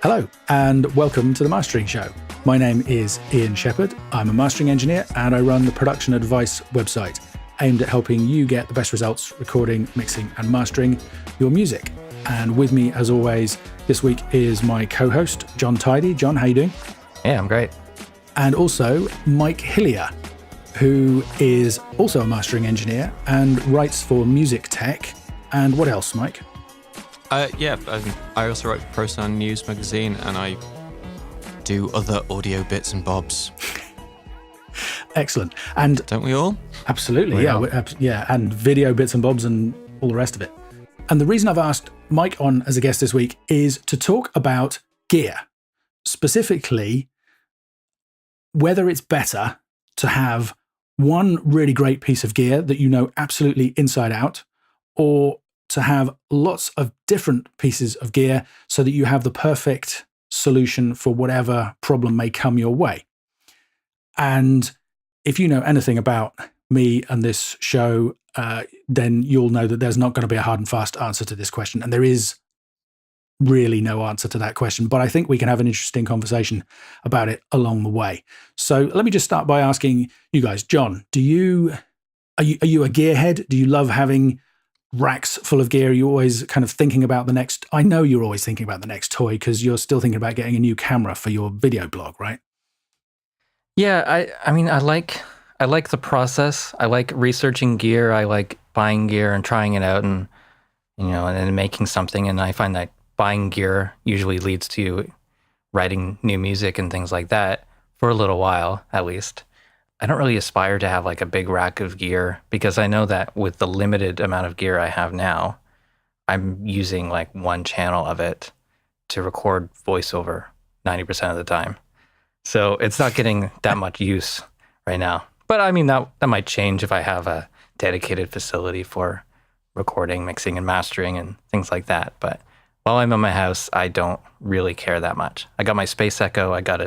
Hello, and welcome to the Mastering Show. My name is Ian Shepherd. I'm a mastering engineer, and I run the Production Advice website, aimed at helping you get the best results recording, mixing, and mastering your music. And with me, as always, this week is my co-host, John Tidy. John, how you doing? Yeah, I'm great. And also Mike Hillier, who is also a mastering engineer and writes for Music Tech. And what else, Mike? I also write for ProSound News magazine, and I do other audio bits and bobs. Excellent. And don't we all? Absolutely, yeah, and video bits and bobs and all the rest of it. And the reason I've asked Mike on as a guest this week is to talk about gear, specifically whether it's better to have one really great piece of gear that you know absolutely inside out, or to have lots of different pieces of gear so that you have the perfect solution for whatever problem may come your way. And if you know anything about me and this show, then you'll know that there's not going to be a hard and fast answer to this question. And there is really no answer to that question, but I think we can have an interesting conversation about it along the way. So let me just start by asking you guys, John, are you a gearhead? Do you love having racks full of gear? Are you always kind of thinking about the next? I know you're always thinking about the next toy because you're still thinking about getting a new camera for your video blog, right? Yeah, I mean, I like the process. I like researching gear. I like buying gear and trying it out, and and making something. And I find that buying gear usually leads to writing new music and things like that for a little while, at least. I don't really aspire to have like a big rack of gear because I know that with the limited amount of gear I have now, I'm using like one channel of it to record voiceover 90% of the time. So it's not getting that much use right now. But I mean, that might change if I have a dedicated facility for recording, mixing, and mastering and things like that. But while I'm in my house, I don't really care that much. I got my Space Echo, I got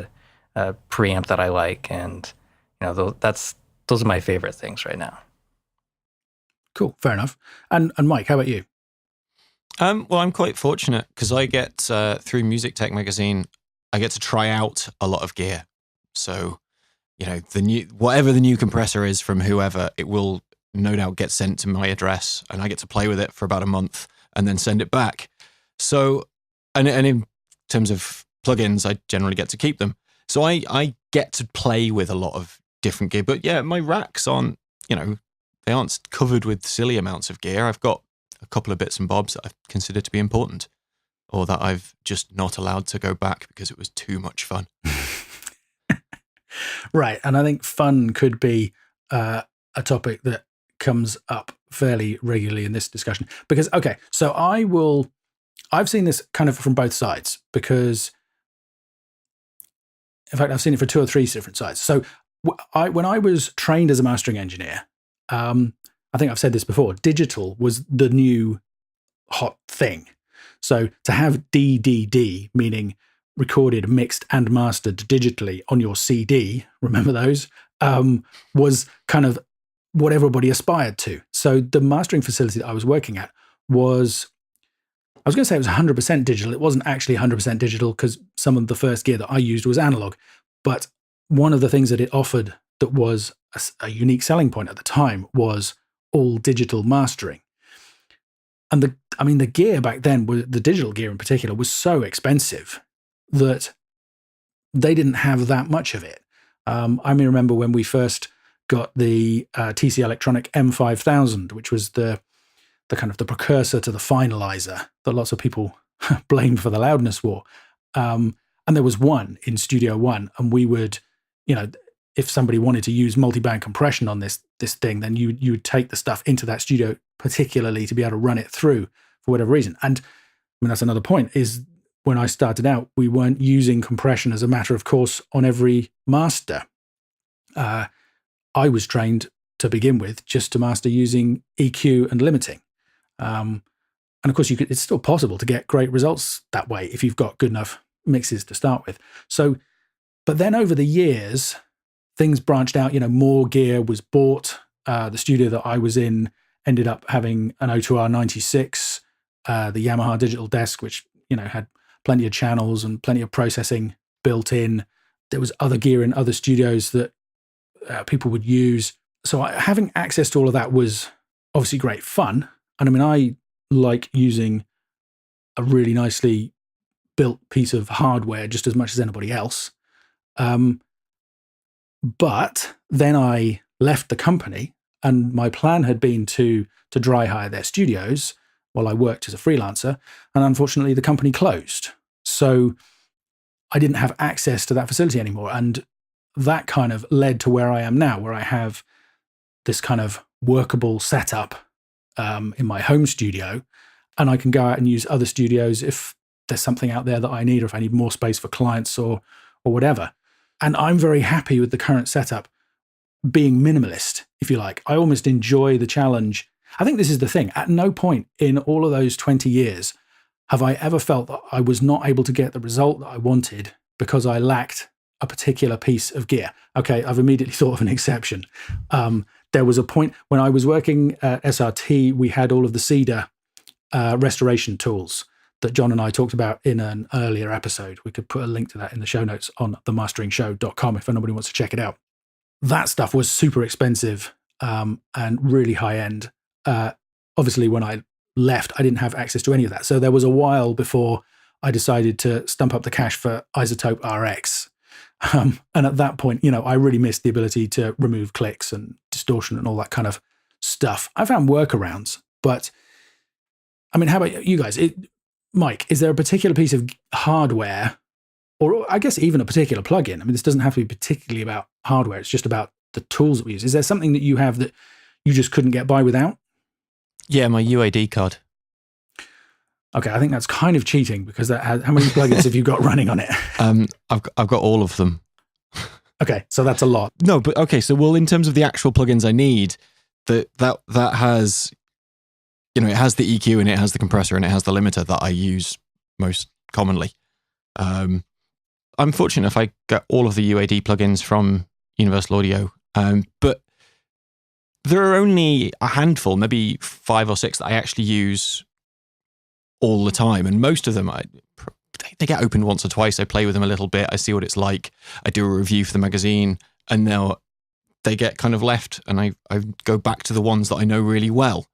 a preamp that I like, and those are my favorite things right now. Cool, fair enough. And Mike, how about you? Well, I'm quite fortunate because I get through Music Tech magazine, I get to try out a lot of gear. So, whatever the new compressor is from whoever, it will no doubt get sent to my address, and I get to play with it for about a month and then send it back. So, and in terms of plugins, I generally get to keep them. So I get to play with a lot of different gear. But yeah, my racks aren't, they aren't covered with silly amounts of gear. I've got a couple of bits and bobs that I consider to be important, or that I've just not allowed to go back because it was too much fun. Right. And I think fun could be a topic that comes up fairly regularly in this discussion. Because, okay, so I've seen this kind of from both sides because, in fact, I've seen it for two or three different sides. So when I was trained as a mastering engineer, I think I've said this before, digital was the new hot thing. So to have DDD, meaning recorded, mixed, and mastered digitally on your CD, remember those, was kind of what everybody aspired to. So the mastering facility that I was working at was, I was going to say it was 100% digital. It wasn't actually 100% digital because some of the first gear that I used was analog. But one of the things that it offered that was a unique selling point at the time was all digital mastering. And the gear back then, the digital gear in particular, was so expensive that they didn't have that much of it. I remember when we first got the TC Electronic M5000, which was the kind of the precursor to the finalizer that lots of people blamed for the loudness war. And there was one in Studio One, and we would, if somebody wanted to use multi-band compression on this thing, then you would take the stuff into that studio, particularly to be able to run it through for whatever reason. And I mean, that's another point, is when I started out, we weren't using compression as a matter of course on every master. I was trained to begin with just to master using EQ and limiting. And of course, it's still possible to get great results that way if you've got good enough mixes to start with. So, but then over the years, things branched out, more gear was bought. The studio that I was in ended up having an O2R96, the Yamaha digital desk, which, had plenty of channels and plenty of processing built in. There was other gear in other studios that people would use. So having access to all of that was obviously great fun. And I mean, I like using a really nicely built piece of hardware just as much as anybody else. But then I left the company, and my plan had been to dry hire their studios while I worked as a freelancer. And unfortunately, the company closed. So I didn't have access to that facility anymore. And that kind of led to where I am now, where I have this kind of workable setup in my home studio. And I can go out and use other studios if there's something out there that I need, or if I need more space for clients or whatever. And I'm very happy with the current setup being minimalist, if you like. I almost enjoy the challenge. I think this is the thing. At no point in all of those 20 years have I ever felt that I was not able to get the result that I wanted because I lacked a particular piece of gear. Okay, I've immediately thought of an exception. There was a point when I was working at SRT, we had all of the Cedar restoration tools that John and I talked about in an earlier episode. We could put a link to that in the show notes on themasteringshow.com if anybody wants to check it out. That stuff was super expensive and really high end. Obviously, when I left, I didn't have access to any of that. So there was a while before I decided to stump up the cash for Isotope RX. And at that point, I really missed the ability to remove clicks and distortion and all that kind of stuff. I found workarounds, but I mean, how about you guys? Mike, is there a particular piece of hardware, or I guess even a particular plugin? I mean, this doesn't have to be particularly about hardware. It's just about the tools that we use. Is there something that you have that you just couldn't get by without? Yeah, my UAD card. Okay, I think that's kind of cheating because how many plugins have you got running on it? I've got all of them. Okay, so that's a lot. No, but okay. So, well, in terms of the actual plugins I need, that has, it has the EQ and it has the compressor and it has the limiter that I use most commonly. I'm fortunate if I get all of the UAD plugins from Universal Audio, but there are only a handful, maybe 5 or 6 that I actually use all the time, and most of them they get opened once or twice. I play with them a little bit, I see what it's like, I do a review for the magazine, and now they get kind of left, and I go back to the ones that I know really well,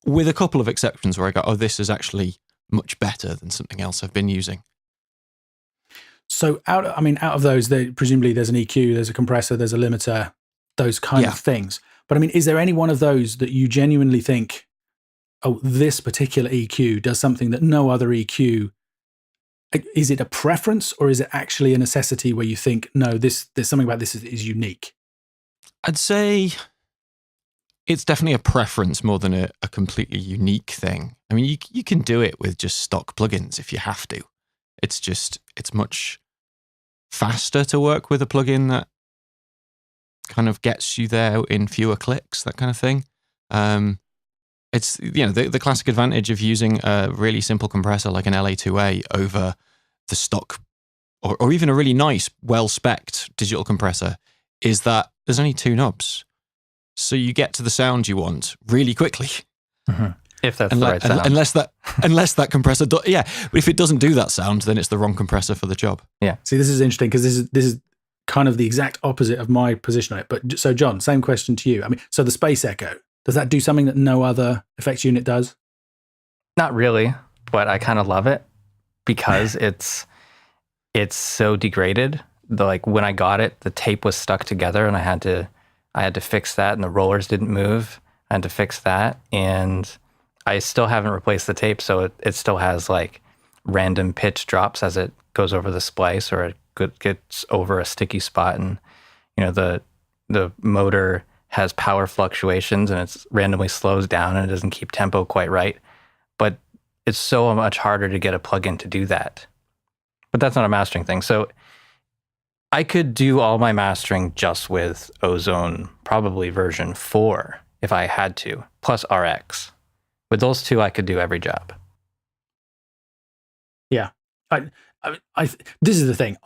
with a couple of exceptions where I go, oh, this is actually much better than something else I've been using. So out of those, presumably there's an EQ, there's a compressor, there's a limiter, those kind of things. But I mean, is there any one of those that you genuinely think, oh, this particular EQ does something that no other EQ? Is it a preference, or is it actually a necessity where you think, no, there's something about this is unique? I'd say it's definitely a preference more than a completely unique thing. I mean, you can do it with just stock plugins if you have to. It's much faster to work with a plugin that kind of gets you there in fewer clicks, that kind of thing. It's, the classic advantage of using a really simple compressor like an LA2A over the stock or even a really nice, well-spec'd digital compressor is that there's only 2 knobs. So you get to the sound you want really quickly. Mm-hmm. If that's the right sound. Unless that compressor, but if it doesn't do that sound, then it's the wrong compressor for the job. Yeah. See, this is interesting because this is kind of the exact opposite of my position on it. But so, John, same question to you. I mean, so the Space Echo, does that do something that no other effects unit does? Not really, but I kind of love it because it's so degraded. Like when I got it, the tape was stuck together, and I had to fix that, and the rollers didn't move. I had to fix that, and I still haven't replaced the tape, so it still has like random pitch drops as it goes over the splice, or it gets over a sticky spot, and the motor has power fluctuations, and it randomly slows down, and it doesn't keep tempo quite right. But it's so much harder to get a plugin to do that. But that's not a mastering thing. So I could do all my mastering just with Ozone, probably version 4, if I had to, plus RX. With those 2, I could do every job. Yeah. This is the thing.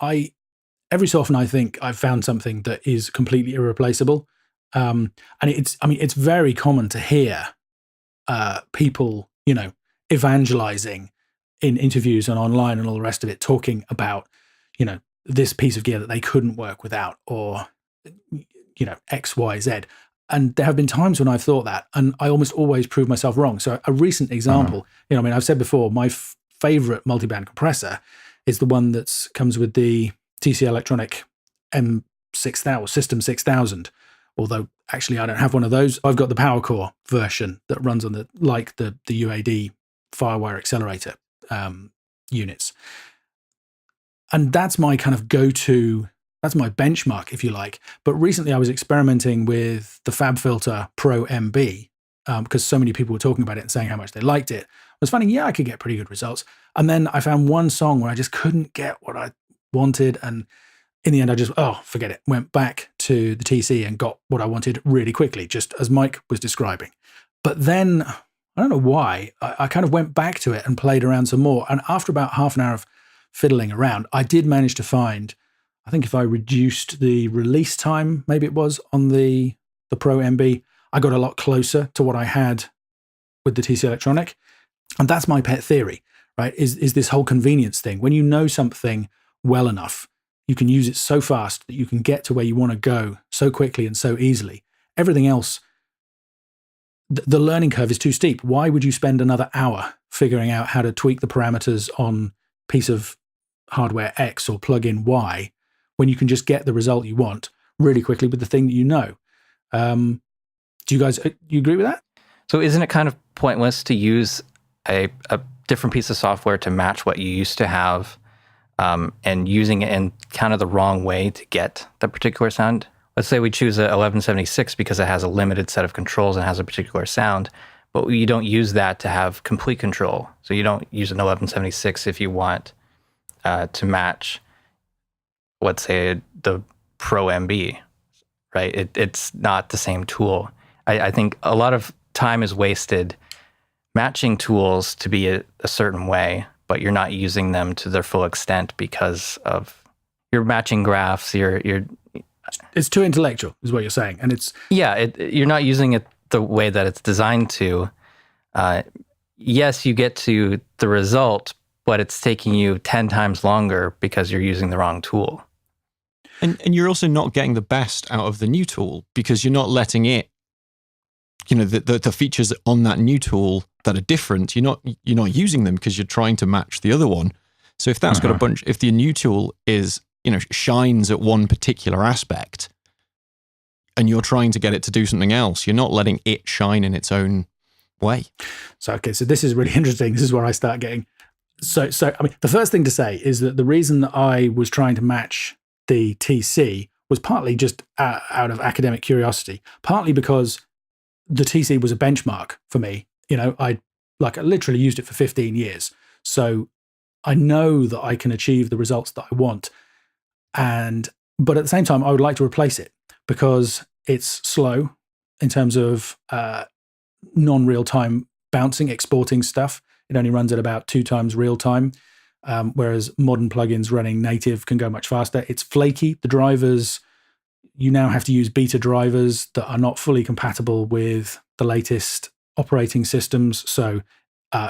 Every so often I think I've found something that is completely irreplaceable. And it's very common to hear people, evangelizing in interviews and online and all the rest of it talking about, this piece of gear that they couldn't work without, or, X, Y, Z. And there have been times when I've thought that, and I almost always prove myself wrong. So a recent example, I've said before, my favorite multiband compressor is the one that comes with the TC Electronic M6000, System 6000. Although actually I don't have one of those. I've got the PowerCore version that runs on the UAD Firewire accelerator units. And that's my kind of go-to, that's my benchmark, if you like. But recently I was experimenting with the FabFilter Pro MB because so many people were talking about it and saying how much they liked it. I was finding, I could get pretty good results. And then I found one song where I just couldn't get what I wanted. And in the end, I just, forget it. Went back to the TC and got what I wanted really quickly, just as Mike was describing. But then, I don't know why, I kind of went back to it and played around some more. And after about half an hour of fiddling around, I did manage to find, I think if I reduced the release time, maybe it was, on the Pro MB, I got a lot closer to what I had with the TC Electronic. And that's my pet theory, right, is this whole convenience thing. When you know something well enough, you can use it so fast that you can get to where you want to go so quickly and so easily. Everything else, the learning curve is too steep. Why would you spend another hour figuring out how to tweak the parameters on piece of hardware X or plugin Y when you can just get the result you want really quickly with the thing that you know? Do you agree with that? So isn't it kind of pointless to use a different piece of software to match what you used to have, and using it in kind of the wrong way to get the particular sound? Let's say we choose a 1176 because it has a limited set of controls and has a particular sound, but you don't use that to have complete control. So you don't use an 1176 if you want to match, let's say, the Pro MB, right? It's not the same tool. I think a lot of time is wasted matching tools to be a certain way, but you're not using them to their full extent because of you're matching graphs. It's too intellectual, is what you're saying, and it's you're not using it the way that it's designed to. Yes, you get to the result, but it's taking you 10 times longer because you're using the wrong tool. And you're also not getting the best out of the new tool because you're not letting it, the features on that new tool that are different, you're not using them because you're trying to match the other one. So if that's got if the new tool is, shines at one particular aspect and you're trying to get it to do something else, you're not letting it shine in its own way. So this is really interesting. This is where I start getting, so I mean, the first thing to say is that the reason that I was trying to match the TC was partly just out of academic curiosity, partly because the TC was a benchmark for me. I literally used it for 15 years. So I know that I can achieve the results that I want. But at the same time, I would like to replace it because it's slow in terms of non-real-time bouncing, exporting stuff. It only runs at about 2 times real time, whereas modern plugins running native can go much faster. It's flaky. The drivers, you now have to use beta drivers that are not fully compatible with the latest operating systems, so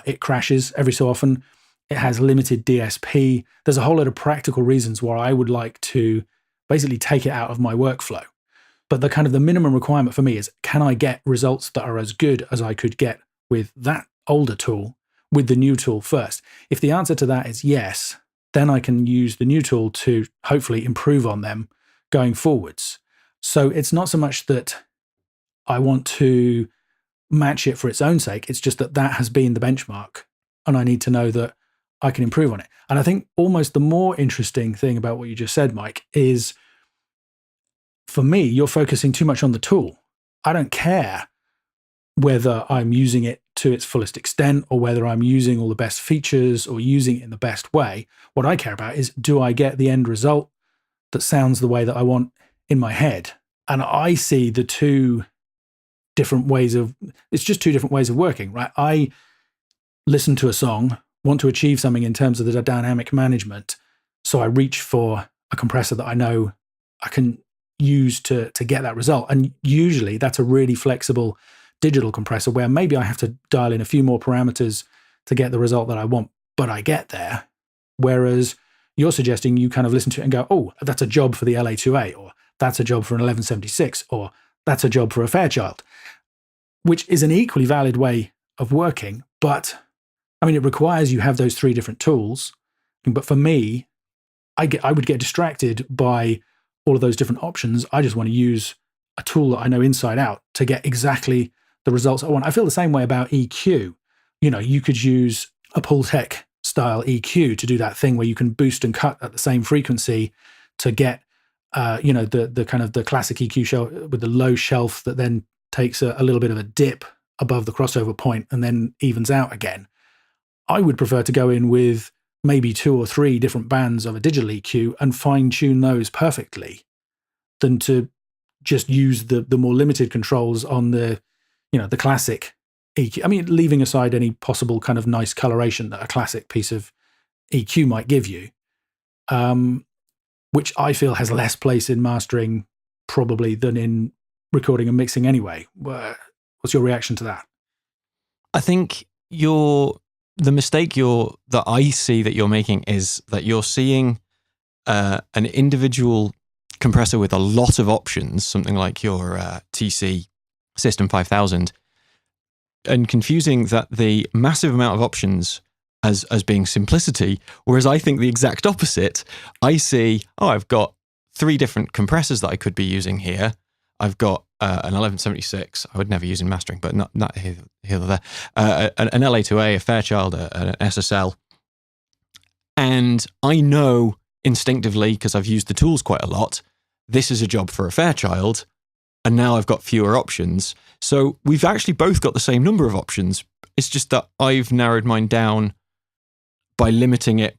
it crashes every so often. It has limited DSP. There's a whole lot of practical reasons why I would like to basically take it out of my workflow. But the minimum requirement for me is, can I get results that are as good as I could get with that older tool with the new tool first? If the answer to that is yes, then I can use the new tool to hopefully improve on them going forwards. So it's not so much that I want to match it for its own sake. It's just that has been the benchmark and I need to know that I can improve on it. And I think almost the more interesting thing about what you just said, Mike, is for me, you're focusing too much on the tool. I don't care whether I'm using it to its fullest extent or whether I'm using all the best features or using it in the best way. What I care about is, do I get the end result that sounds the way that I want in my head? And I see the two different ways of, it's just two different ways of working, right? I listen to a song, want to achieve something in terms of the dynamic management. So I reach for a compressor that I know I can use to get that result. And usually that's a really flexible digital compressor where maybe I have to dial in a few more parameters to get the result that I want. but I get there. Whereas you're suggesting you kind of listen to it and go, oh, that's a job for the LA2A, or that's a job for an 1176, or that's a job for a Fairchild, which is an equally valid way of working. But I mean, it requires you have those 3 different tools. But for me, I would get distracted by all of those different options. I just want to use a tool that I know inside out to get exactly the results I want. I feel the same way about EQ. You know, you could use a Pultec style EQ to do that thing where you can boost and cut at the same frequency to get, the kind of the classic EQ shelf with the low shelf that then takes a little bit of a dip above the crossover point and then evens out again. I would prefer to go in with maybe 2 or 3 different bands of a digital EQ and fine tune those perfectly than to just use the more limited controls on the classic EQ. I mean, leaving aside any possible kind of nice coloration that a classic piece of EQ might give you, which I feel has less place in mastering probably than in recording and mixing anyway. What's your reaction to that? I think the mistake that I see that you're making is that you're seeing an individual compressor with a lot of options, something like your TC System 5000, and confusing that the massive amount of options as being simplicity, whereas I think the exact opposite. I see, I've got 3 different compressors that I could be using here. I've got an 1176, I would never use in mastering, but not here or there, an LA2A, a Fairchild, an SSL. And I know instinctively, because I've used the tools quite a lot, this is a job for a Fairchild, and now I've got fewer options. So we've actually both got the same number of options. It's just that I've narrowed mine down by limiting it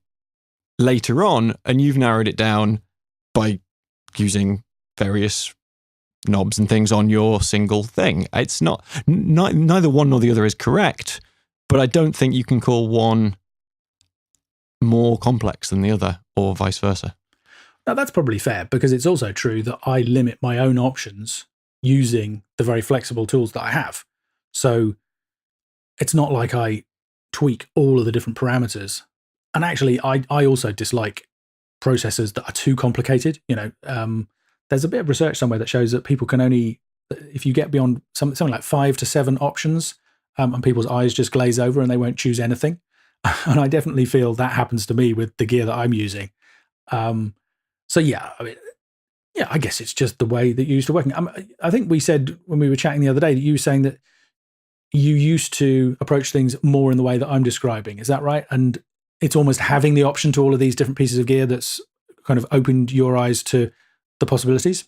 later on, and you've narrowed it down by using various knobs and things on your single thing. It's neither one nor the other is correct, but I don't think you can call one more complex than the other, or vice versa. Now, that's probably fair, because it's also true that I limit my own options using the very flexible tools that I have. So it's not like I tweak all of the different parameters. And actually, I also dislike processors that are too complicated. There's a bit of research somewhere that shows that people can only, if you get beyond something like 5 to 7 options, and people's eyes just glaze over and they won't choose anything. And I definitely feel that happens to me with the gear that I'm using. So yeah, I guess it's just the way that you're used to working. I think we said when we were chatting the other day that you were saying that you used to approach things more in the way that I'm describing. Is that right? And it's almost having the option to all of these different pieces of gear that's kind of opened your eyes to the possibilities?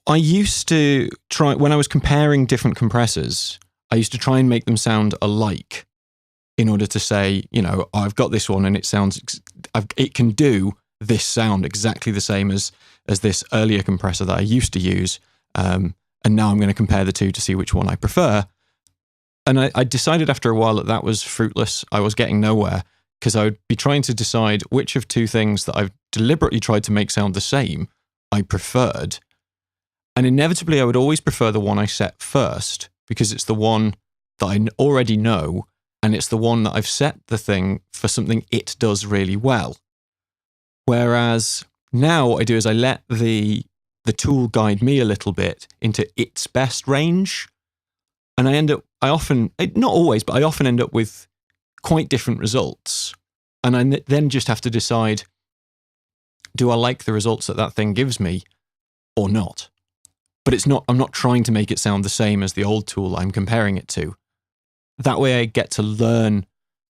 I used to try, when I was comparing different compressors, I used to try and make them sound alike in order to say, I've got this one and it can do this sound exactly the same as this earlier compressor that I used to use. And now I'm going to compare the two to see which one I prefer. And I decided after a while that was fruitless. I was getting nowhere, because I would be trying to decide which of 2 things that I've deliberately tried to make sound the same I preferred. And inevitably, I would always prefer the one I set first, because it's the one that I already know, and it's the one that I've set the thing for something it does really well. Whereas now what I do is I let the tool guide me a little bit into its best range. And I often, not always, but I often end up with quite different results. And I then just have to decide, do I like the results that thing gives me or not? But I'm not trying to make it sound the same as the old tool I'm comparing it to. That way I get to learn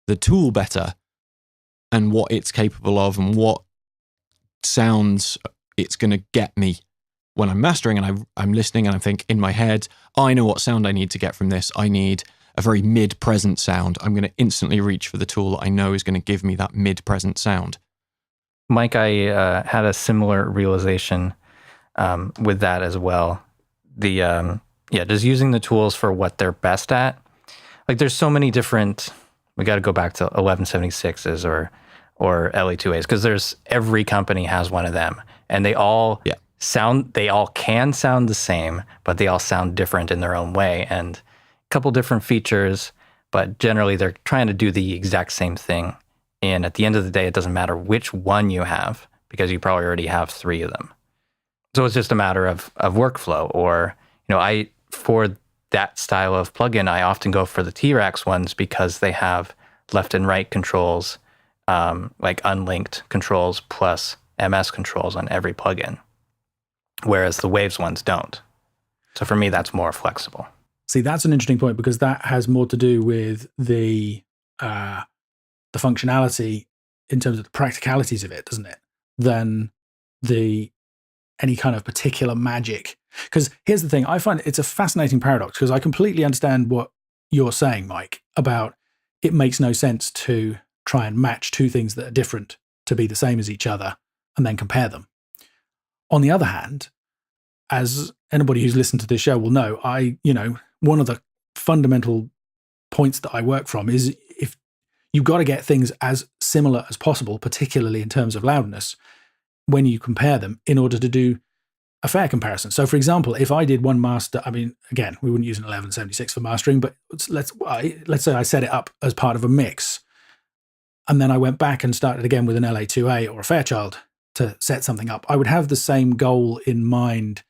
the tool better and what it's capable of and what sounds it's going to get me when I'm mastering, and I'm listening and I think in my head, I know what sound I need to get from this. I need a very mid-present sound. I'm going to instantly reach for the tool that I know is going to give me that mid-present sound. Mike, I had a similar realization with that as well. Just using the tools for what they're best at. Like, there's so many different, we got to go back to 1176s or LA2As, because every company has one of them, and they all can sound the same, but they all sound different in their own way, and a couple different features. but generally they're trying to do the exact same thing. And at the end of the day, it doesn't matter which one you have because you probably already have 3 of them. So it's just a matter of workflow. Or, for that style of plugin, I often go for the T-Rex ones because they have left and right controls, like unlinked controls plus MS controls on every plugin, whereas the Waves ones don't. So for me, that's more flexible. See, that's an interesting point because that has more to do with the functionality in terms of the practicalities of it, doesn't it? Than any kind of particular magic. Because here's the thing, I find it's a fascinating paradox because I completely understand what you're saying, Mike, about it makes no sense to try and match 2 things that are different to be the same as each other and then compare them. On the other hand, as anybody who's listened to this show will know, one of the fundamental points that I work from is if you've got to get things as similar as possible, particularly in terms of loudness, when you compare them in order to do a fair comparison. So for example, if I did one master, again, we wouldn't use an 1176 for mastering, but let's say I set it up as part of a mix, and then I went back and started again with an LA2A or a Fairchild to set something up. I would have the same goal in mind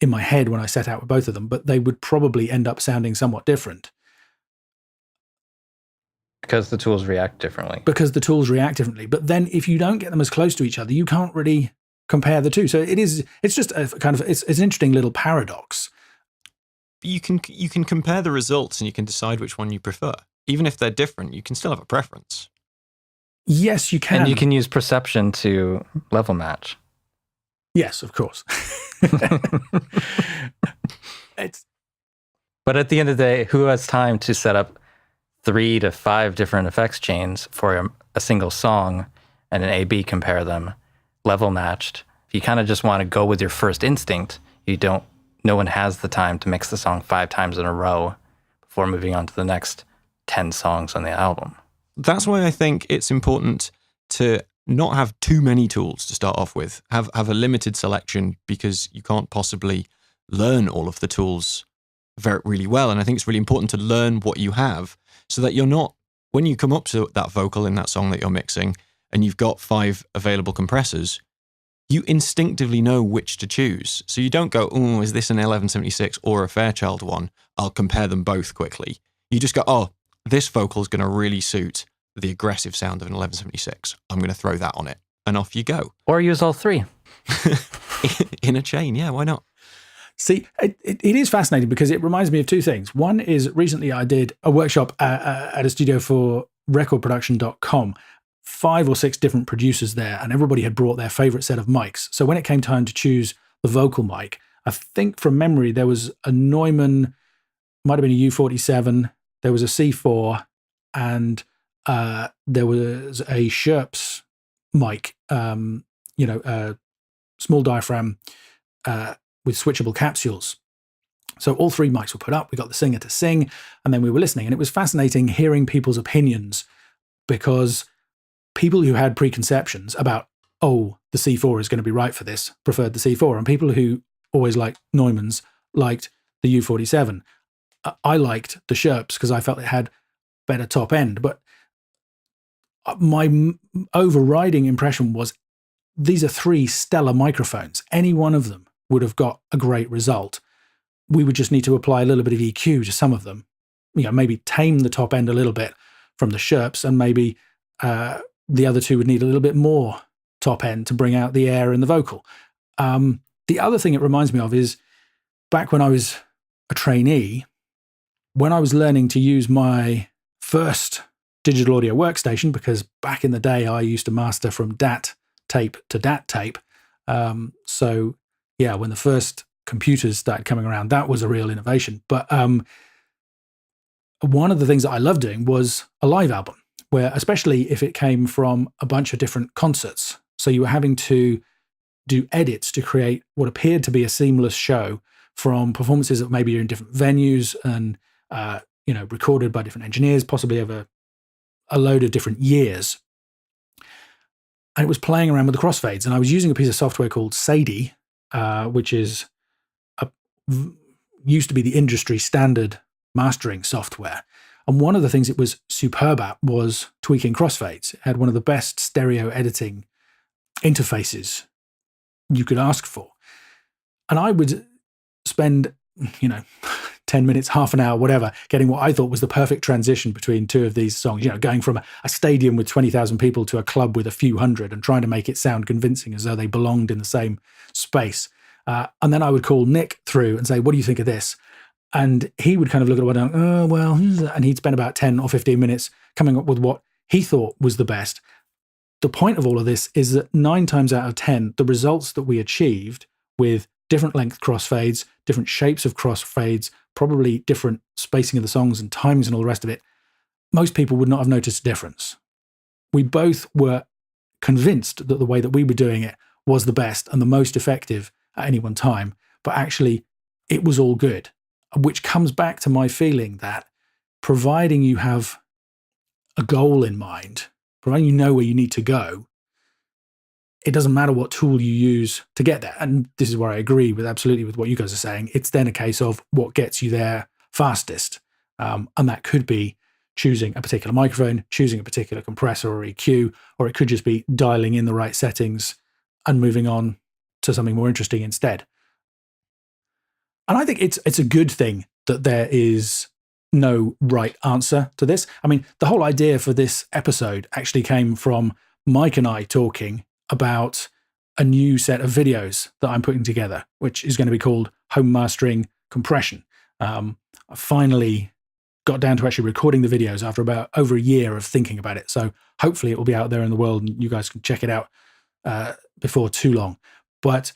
in my head when I set out with both of them, but they would probably end up sounding somewhat different. Because the tools react differently. But then if you don't get them as close to each other, you can't really compare the two. So it's just a kind of, it's an interesting little paradox. You can compare the results and you can decide which one you prefer. Even if they're different, you can still have a preference. Yes, you can. And you can use perception to level match. Yes, of course. But at the end of the day, who has time to set up 3 to 5 different effects chains for a single song and an A/B compare them, level matched? If you kind of just want to go with your first instinct, no one has the time to mix the song 5 times in a row before moving on to the next 10 songs on the album. That's why I think it's important to not have too many tools to start off with. Have a limited selection because you can't possibly learn all of the tools really well. And I think it's really important to learn what you have so that you're not, when you come up to that vocal in that song that you're mixing and you've got 5 available compressors, you instinctively know which to choose. So you don't go, oh, is this an 1176 or a Fairchild one? I'll compare them both quickly. You just go, oh, this vocal is going to really suit the aggressive sound of an 1176. I'm going to throw that on it. And off you go. Or use all 3. In a chain, yeah, why not? See, it is fascinating because it reminds me of 2 things. One is recently I did a workshop at a studio for recordproduction.com. 5 or 6 different producers there, and everybody had brought their favorite set of mics. So when it came time to choose the vocal mic, I think from memory there was a Neumann, might have been a U47, there was a C4, and there was a Scherps mic, small diaphragm with switchable capsules. So all 3 mics were put up. We got the singer to sing, and then we were listening. And it was fascinating hearing people's opinions because people who had preconceptions about, oh, the C4 is going to be right for this, preferred the C4. And people who always liked Neumanns liked the U47. I liked the Scherps because I felt it had better top end. But my overriding impression was these are 3 stellar microphones. Any one of them would have got a great result. We would just need to apply a little bit of EQ to some of them, maybe tame the top end a little bit from the Scherps, and maybe the other 2 would need a little bit more top end to bring out the air in the vocal. The other thing it reminds me of is back when I was a trainee, when I was learning to use my first digital audio workstation, because back in the day I used to master from DAT tape to DAT tape. So yeah, when the first computers started coming around, that was a real innovation. But one of the things that I loved doing was a live album, where especially if it came from a bunch of different concerts. So you were having to do edits to create what appeared to be a seamless show from performances that maybe are in different venues and, recorded by different engineers, possibly over a load of different years. And it was playing around with the crossfades. And I was using a piece of software called Sadie, which is used to be the industry standard mastering software. And one of the things it was superb at was tweaking crossfades. It had one of the best stereo editing interfaces you could ask for. And I would spend, 10 minutes, half an hour, whatever, getting what I thought was the perfect transition between two of these songs, going from a stadium with 20,000 people to a club with a few hundred and trying to make it sound convincing as though they belonged in the same space. And then I would call Nick through and say, what do you think of this? And he would kind of look at what I'm, and he'd spend about 10 or 15 minutes coming up with what he thought was the best. The point of all of this is that 9 times out of 10, the results that we achieved with different length crossfades, different shapes of crossfades, probably different spacing of the songs and timings and all the rest of it, most people would not have noticed a difference. We both were convinced that the way that we were doing it was the best and the most effective at any one time, but actually it was all good, which comes back to my feeling that providing you have a goal in mind, providing you know where you need to go, it doesn't matter what tool you use to get there. And this is where I agree absolutely with what you guys are saying. It's then a case of what gets you there fastest. And that could be choosing a particular microphone, choosing a particular compressor or EQ, or it could just be dialing in the right settings and moving on to something more interesting instead. And I think it's a good thing that there is no right answer to this. I mean, the whole idea for this episode actually came from Mike and I talking about a new set of videos that I'm putting together, which is going to be called Home Mastering Compression. I finally got down to actually recording the videos after about over a year of thinking about it. So hopefully it will be out there in the world and you guys can check it out before too long. But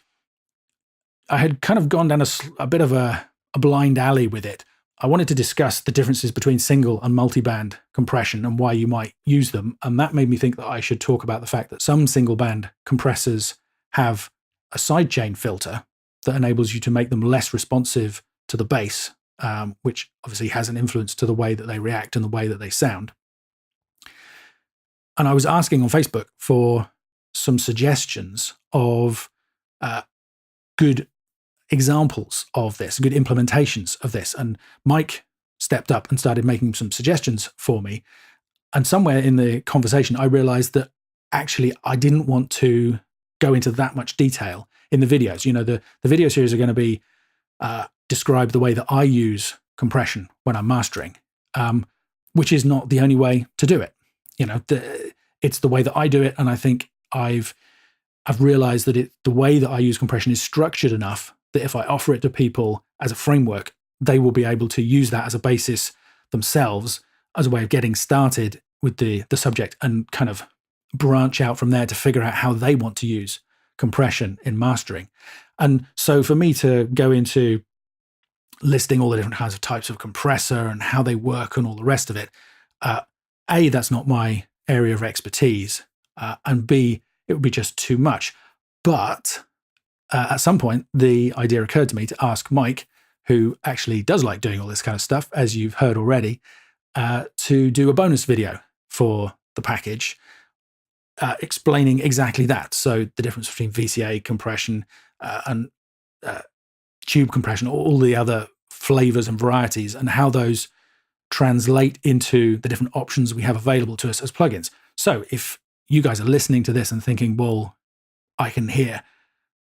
I had kind of gone down a bit of a blind alley with it. I wanted to discuss the differences between single and multi-band compression and why you might use them. And that made me think that I should talk about the fact that some single band compressors have a sidechain filter that enables you to make them less responsive to the bass, which obviously has an influence to the way that they react and the way that they sound. And I was asking on Facebook for some suggestions of good examples of this, good implementations of this. And Mike stepped up and started making some suggestions for me. And somewhere in the conversation, I realized that actually I didn't want to go into that much detail in the videos. The video series are going to be describe the way that I use compression when I'm mastering, which is not the only way to do it. It's the way that I do it. And I think I've realized that the way that I use compression is structured enough that if I offer it to people as a framework, they will be able to use that as a basis themselves as a way of getting started with the subject and kind of branch out from there to figure out how they want to use compression in mastering. And so for me to go into listing all the different kinds of types of compressor and how they work and all the rest of it, A, that's not my area of expertise, and B, it would be just too much. But at some point, the idea occurred to me to ask Mike, who actually does like doing all this kind of stuff, as you've heard already, to do a bonus video for the package, explaining exactly that. So the difference between VCA compression and tube compression, all the other flavors and varieties, and how those translate into the different options we have available to us as plugins. So if you guys are listening to this and thinking, well, I can hear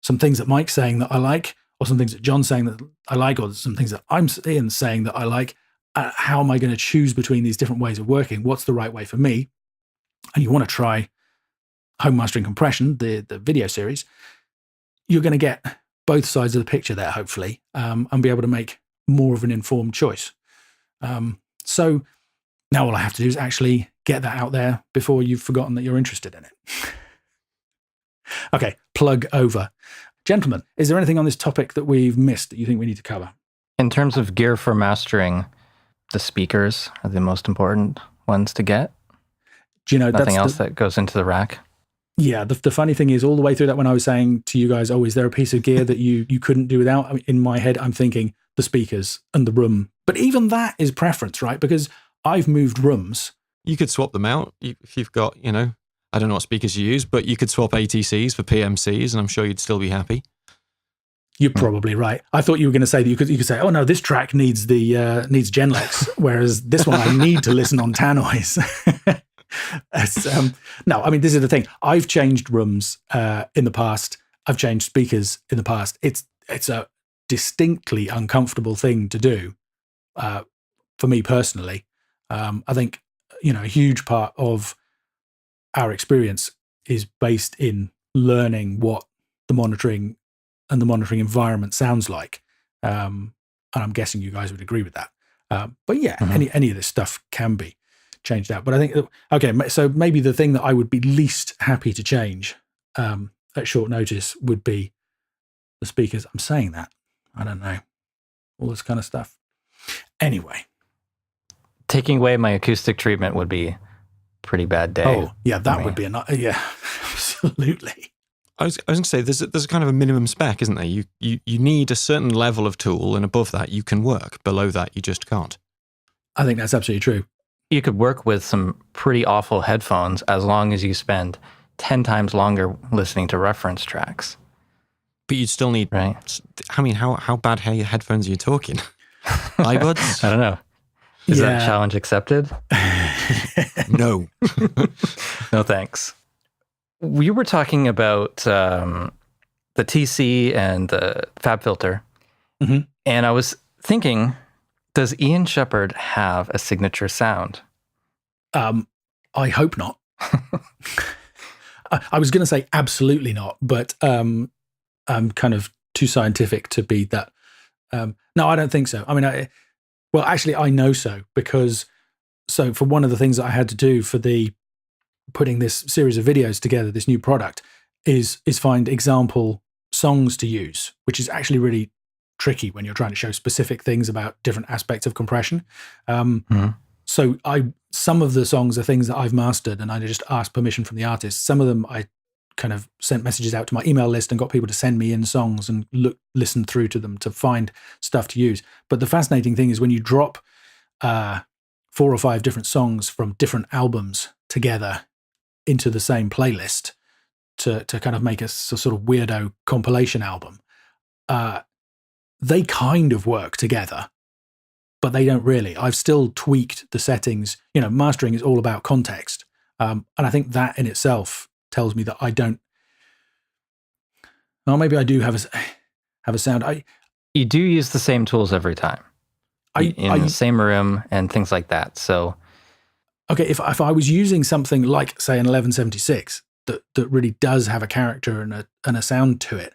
some things that Mike's saying that I like, or some things that John's saying that I like, or some things that I'm saying that I like, how am I going to choose between these different ways of working? What's the right way for me? And you want to try Home Mastering Compression, the video series, you're going to get both sides of the picture there, hopefully, and be able to make more of an informed choice. So now all I have to do is actually get that out there before you've forgotten that you're interested in it. Okay, plug over. Gentlemen, is there anything on this topic that we've missed that you think we need to cover? In terms of gear for mastering, the speakers are the most important ones to get. Do you know, nothing else that goes into the rack? Yeah, the funny thing is, all the way through that, when I was saying to you guys, oh, is there a piece of gear that you couldn't do without? I mean, in my head, I'm thinking the speakers and the room. But even that is preference, right? Because I've moved rooms. You could swap them out if you've got, I don't know what speakers you use, but you could swap ATCs for PMCs and I'm sure you'd still be happy. You're probably right. I thought you were going to say that you could say, oh no, this track needs the needs Genlex, whereas this one I need to listen on tannoys. No, I mean, this is the thing. I've changed rooms in the past. I've changed speakers in the past. It's a distinctly uncomfortable thing to do for me personally. I think, a huge part of our experience is based in learning what the monitoring and the monitoring environment sounds like. And I'm guessing you guys would agree with that. But yeah, any of this stuff can be changed out. But I think, okay, so maybe the thing that I would be least happy to change at short notice would be the speakers. I'm saying that. I don't know. All this kind of stuff. Anyway. Taking away my acoustic treatment would be a pretty bad day. Oh, yeah, that would be yeah, absolutely. I was going to say, there's a kind of a minimum spec, isn't there? You need a certain level of tool, and above that you can work. Below that you just can't. I think that's absolutely true. You could work with some pretty awful headphones as long as you spend 10 times longer listening to reference tracks. But you'd still need, right? I mean, how bad headphones are you talking? iBuds? I don't know. Is that challenge accepted? No. No, thanks. We were talking about the TC and the Fab Filter. Mm-hmm. And I was thinking, does Ian Shepherd have a signature sound? I hope not. I was going to say absolutely not, but I'm kind of too scientific to be that. No, I don't think so. I mean, well, actually, I know so because for one of the things that I had to do for putting this series of videos together, this new product, is find example songs to use, which is actually really tricky when you're trying to show specific things about different aspects of compression. So some of the songs are things that I've mastered, and I just asked permission from the artist. Some of them I kind of sent messages out to my email list and got people to send me in songs and listen through to them to find stuff to use. But the fascinating thing is when you drop 4 or 5 different songs from different albums together into the same playlist to kind of make a sort of weirdo compilation album, they kind of work together, but they don't really. I've still tweaked the settings. Mastering is all about context. And I think that in itself tells me that I don't, well, maybe I do have a sound. You do use the same tools every time in the same room and things like that. So, okay, if I was using something like, say, an 1176 that really does have a character and a sound to it,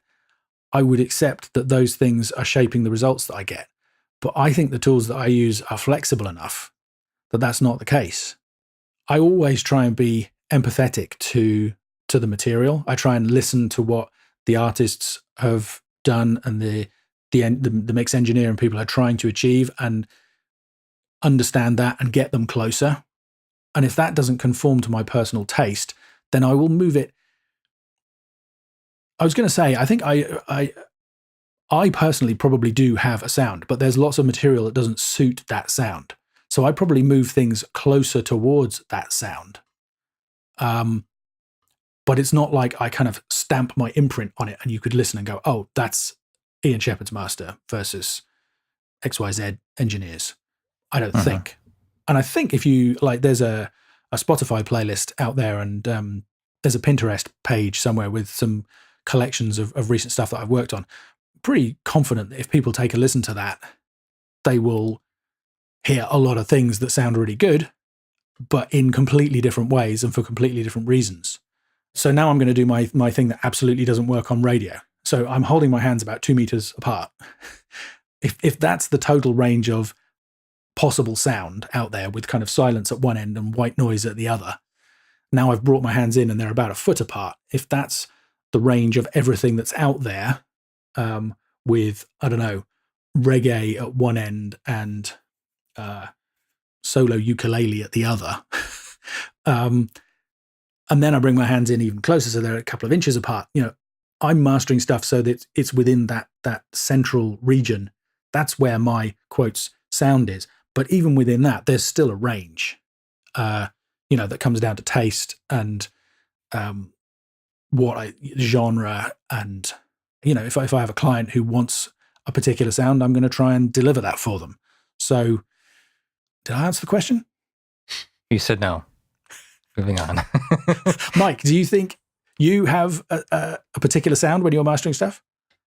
I would accept that those things are shaping the results that I get. But I think the tools that I use are flexible enough that that's not the case. I always try and be empathetic to the material. I try and listen to what the artists have done and the mix engineer and people are trying to achieve and understand that and get them closer. And if that doesn't conform to my personal taste, then I will move it. I was going to say, I think I personally probably do have a sound, but there's lots of material that doesn't suit that sound. So I probably move things closer towards that sound. But it's not like I kind of stamp my imprint on it and you could listen and go, oh, that's Ian Shepherd's master versus XYZ engineers. I don't think. And I think if you, like, there's a Spotify playlist out there and there's a Pinterest page somewhere with some collections of recent stuff that I've worked on. Pretty confident that if people take a listen to that, they will hear a lot of things that sound really good, but in completely different ways and for completely different reasons. So now I'm going to do my thing that absolutely doesn't work on radio. So I'm holding my hands about 2 meters apart. If that's the total range of possible sound out there with kind of silence at one end and white noise at the other, now I've brought my hands in and they're about a foot apart. If that's the range of everything that's out there, with, I don't know, reggae at one end and solo ukulele at the other. And then I bring my hands in even closer, so they're a couple of inches apart. I'm mastering stuff so that it's within that central region. That's where my, quotes, sound is. But even within that, there's still a range, that comes down to taste and genre and if I have a client who wants a particular sound, I'm going to try and deliver that for them. So did I answer the question? You said no. Moving on. Mike, do you think you have a particular sound when you're mastering stuff?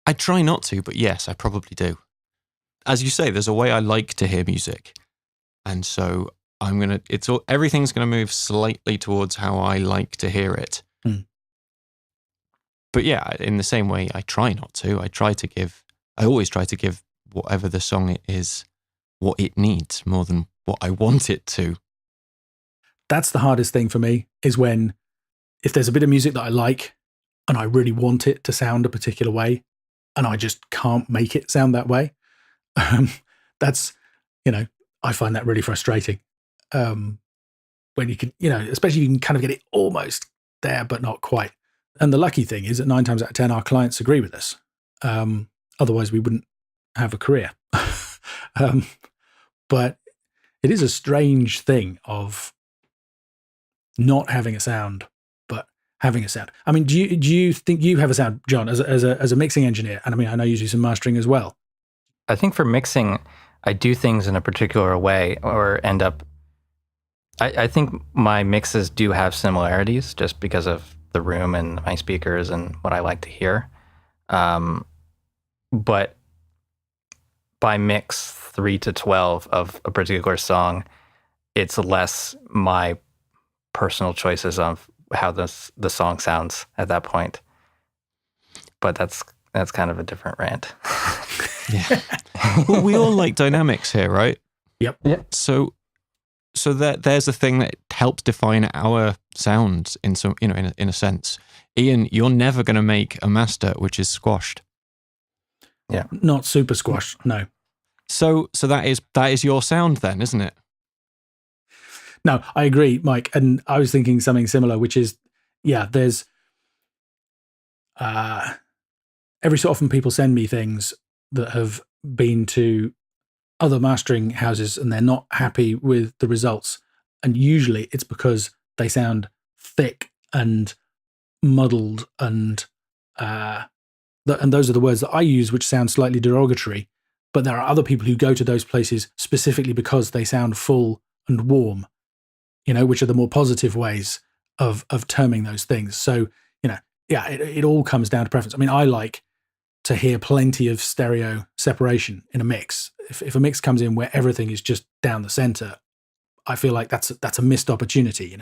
I try not to, but yes, I probably do. As you say, there's a way I like to hear music. And so everything's going to move slightly towards how I like to hear it. But yeah, in the same way, I try not to. I always try to give whatever the song is, what it needs more than what I want it to. That's the hardest thing for me, is if there's a bit of music that I like and I really want it to sound a particular way and I just can't make it sound that way. That's, I find that really frustrating. When you can, especially if you can kind of get it almost there, but not quite. And the lucky thing is that 9 times out of 10, our clients agree with us. Otherwise we wouldn't have a career. But it is a strange thing of not having a sound, but having a sound. I mean, do you think you have a sound, John, as a mixing engineer? And I mean, I know you do some mastering as well. I think for mixing, I do things in a particular way or end up. I think my mixes do have similarities just because of the room and my speakers and what I like to hear. But by mix 3 to 12 of a particular song, it's less my personal choices of how the song sounds at that point. But that's kind of a different rant. Yeah. Well, we all like dynamics here, right? Yep. So there's a thing that helps define our sounds in some, in a sense. Ian, you're never going to make a master which is squashed. Yeah. Not super squashed. No. So that is your sound then, isn't it? No, I agree, Mike. And I was thinking something similar, which is, there's every so often people send me things that have been to other mastering houses and they're not happy with the results. And usually it's because they sound thick and muddled and those are the words that I use, which sound slightly derogatory. But there are other people who go to those places specifically because they sound full and warm, which are the more positive ways of terming those things. So, it all comes down to preference. I mean, I like to hear plenty of stereo separation in a mix. If a mix comes in where everything is just down the center, I feel like that's a missed opportunity.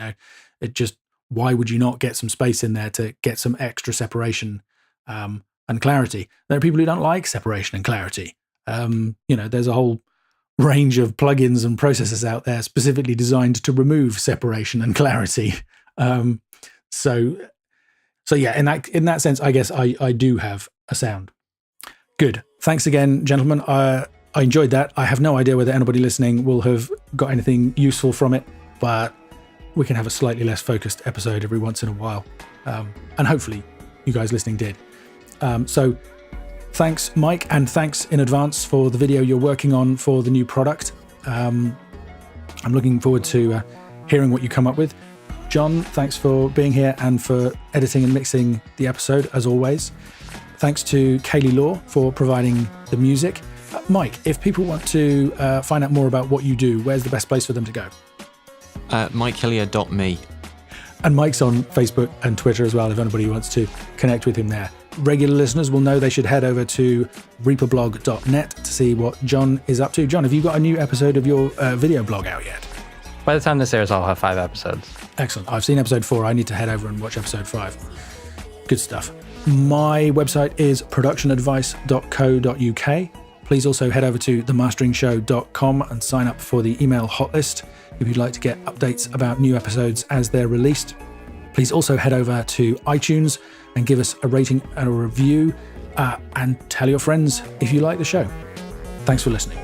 Why would you not get some space in there to get some extra separation and clarity? There are people who don't like separation and clarity. There's a whole range of plugins and processors out there specifically designed to remove separation and clarity. So yeah, in that sense, I guess I do have a sound. Good. Thanks again, gentlemen. I enjoyed that. I have no idea whether anybody listening will have got anything useful from it, but we can have a slightly less focused episode every once in a while. And hopefully you guys listening did. So thanks, Mike, and thanks in advance for the video you're working on for the new product. I'm looking forward to hearing what you come up with. John, thanks for being here and for editing and mixing the episode, as always. Thanks to Kaylee Law for providing the music. Mike, if people want to find out more about what you do, where's the best place for them to go? MikeHillier.me. And Mike's on Facebook and Twitter as well, if anybody wants to connect with him there. Regular listeners will know they should head over to reaperblog.net to see what John is up to. John, have you got a new episode of your video blog out yet? By the time this airs, I'll have 5 episodes. Excellent. I've seen episode 4. I need to head over and watch episode 5. Good stuff. My website is productionadvice.co.uk. Please also head over to themasteringshow.com and sign up for the email hot list if you'd like to get updates about new episodes as they're released. Please also head over to iTunes and give us a rating and a review, and tell your friends if you like the show. Thanks for listening.